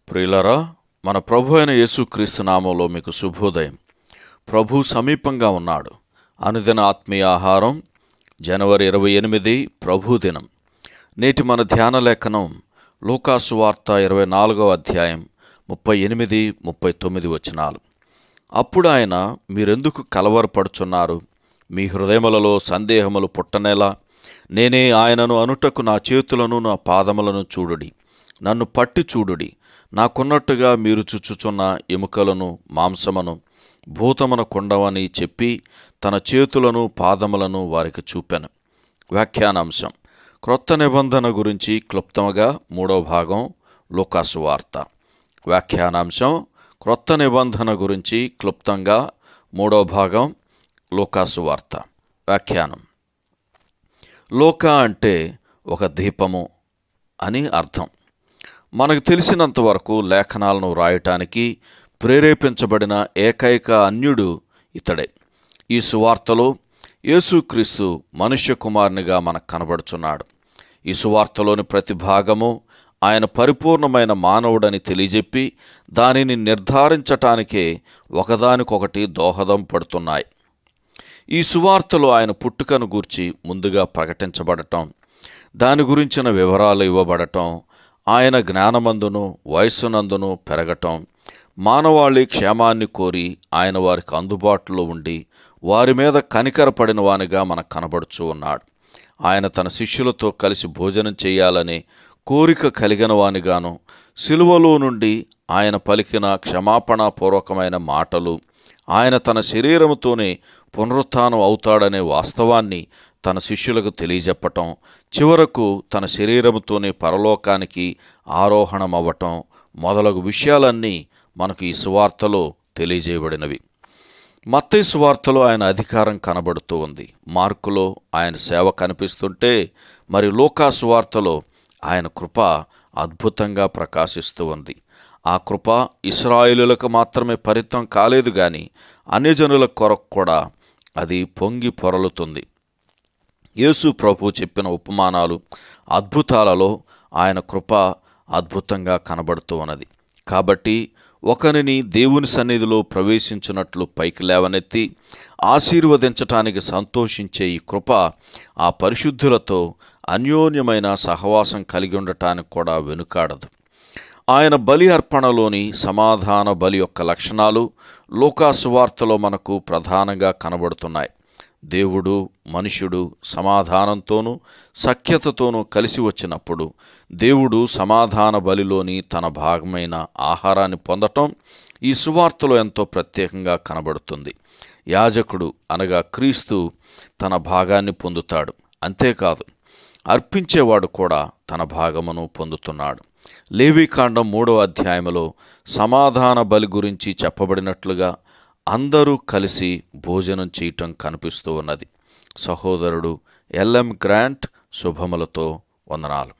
ప్రియులారా, మన ప్రభు అయిన యేసుక్రీస్తు నామంలో మీకు శుభోదయం. ప్రభు సమీపంగా ఉన్నాడు. అనుదిన ఆత్మీయ ఆహారం జనవరి 28 ప్రభు దినం. నేటి మన ధ్యాన లేఖనం లూకాసు వార్త 24వ అధ్యాయం 38-39 వచనాలు. అప్పుడు ఆయన, మీరెందుకు కలవరపడుచున్నారు? మీ హృదయములలో సందేహములు పుట్టనేలా? నేనే ఆయనను అనుటకు నా చేతులను నా పాదములను చూడుడి, నన్ను పట్టి చూడుడి. నాకున్నట్టుగా మీరు చుచ్చుచున్న ఎముకలను మాంసమును భూతమున కొండవని చెప్పి తన చేతులను పాదములను వారికి చూపెను. వ్యాఖ్యానాంశం: క్రొత్త నిబంధన గురించి క్లుప్తముగా 3వ భాగం లూకాసు వార్త. వ్యాఖ్యానాంశం: క్రొత్త నిబంధన గురించి క్లుప్తంగా 3వ భాగం లూకాసు వార్త. వ్యాఖ్యానం: లోక అంటే ఒక దీపము అని అర్థం. మనకు తెలిసినంతవరకు లేఖనాలను వ్రాయటానికి ప్రేరేపించబడిన ఏకైక అన్యుడు ఇతడే. ఈ సువార్తలో యేసుక్రీస్తు మనుష్య కుమారునిగా మనకు కనబడుచున్నాడు. ఈ సువార్తలోని ప్రతి భాగము ఆయన పరిపూర్ణమైన మానవుడని తెలియజెప్పి దానిని నిర్ధారించటానికే ఒకదానికొకటి దోహదం పడుతున్నాయి. ఈ సువార్తలో ఆయన పుట్టుకను గూర్చి ముందుగా ప్రకటించబడటం, దాని గురించిన వివరాలు ఇవ్వబడటం, ఆయన జ్ఞానమందును వయస్సునందును పెరగటం, మానవాళి క్షేమాన్ని కోరి ఆయన వారికి అందుబాటులో ఉండి వారి మీద కనికరపడిన వానిగా మనకు కనబడుచూ ఉన్నాడు. ఆయన తన శిష్యులతో కలిసి భోజనం చేయాలనే కోరిక కలిగిన వానిగాను, సిలువలో నుండి ఆయన పలికిన క్షమాపణాపూర్వకమైన మాటలు, ఆయన తన శరీరముతోనే పునరుత్థానం అవుతాడనే వాస్తవాన్ని తన శిష్యులకు తెలియజెప్పటం, చివరకు తన శరీరముతోనే పరలోకానికి ఆరోహణమవ్వటం మొదలగు విషయాలన్నీ మనకు ఈ సువార్తలో తెలియజేయబడినవి. మత్తయి సువార్తలో ఆయన అధికారం కనబడుతూ ఉంది. మార్కులో ఆయన సేవ కనిపిస్తుంటే, మరి లూకా సువార్తలో ఆయన కృప అద్భుతంగా ప్రకాశిస్తూ ఉంది. ఆ కృప ఇశ్రాయేలులకు మాత్రమే పరిమితం కాలేదు గాని అన్యజనుల కొరకు కూడా అది పొంగి పొరలుతుంది. యేసు ప్రభు చెప్పిన ఉపమానాలు, అద్భుతాలలో ఆయన కృప అద్భుతంగా కనబడుతూ ఉన్నది. కాబట్టి ఒకరిని దేవుని సన్నిధిలో ప్రవేశించినట్లు పైకి లేవనెత్తి ఆశీర్వదించటానికి సంతోషించే ఈ కృప ఆ పరిశుద్ధులతో అన్యోన్యమైన సహవాసం కలిగి ఉండటానికి కూడా వెనుకాడదు. ఆయన బలి అర్పణలోని సమాధాన బలి యొక్క లక్షణాలు లూకా సువార్తలో మనకు ప్రధానంగా కనబడుతున్నాయి. దేవుడు మనుష్యుడు సమాధానంతోనూ సఖ్యతతోనూ కలిసి వచ్చినప్పుడు దేవుడు సమాధాన బలిలోని తన భాగమైన ఆహారాన్ని పొందటం ఈ సువార్తలో ఎంతో ప్రత్యేకంగా కనబడుతుంది. యాజకుడు అనగా క్రీస్తు తన భాగాన్ని పొందుతాడు. అంతేకాదు, అర్పించేవాడు కూడా తన భాగమును పొందుతున్నాడు. లేవీకాండం 3వ అధ్యాయములో సమాధాన బలి గురించి చెప్పబడినట్లుగా అందరూ కలిసి భోజనం చేయటం కనిపిస్తూ ఉన్నది. సహోదరుడు ఎల్ఎం గ్రాంట్ శుభములతో వందనాలు.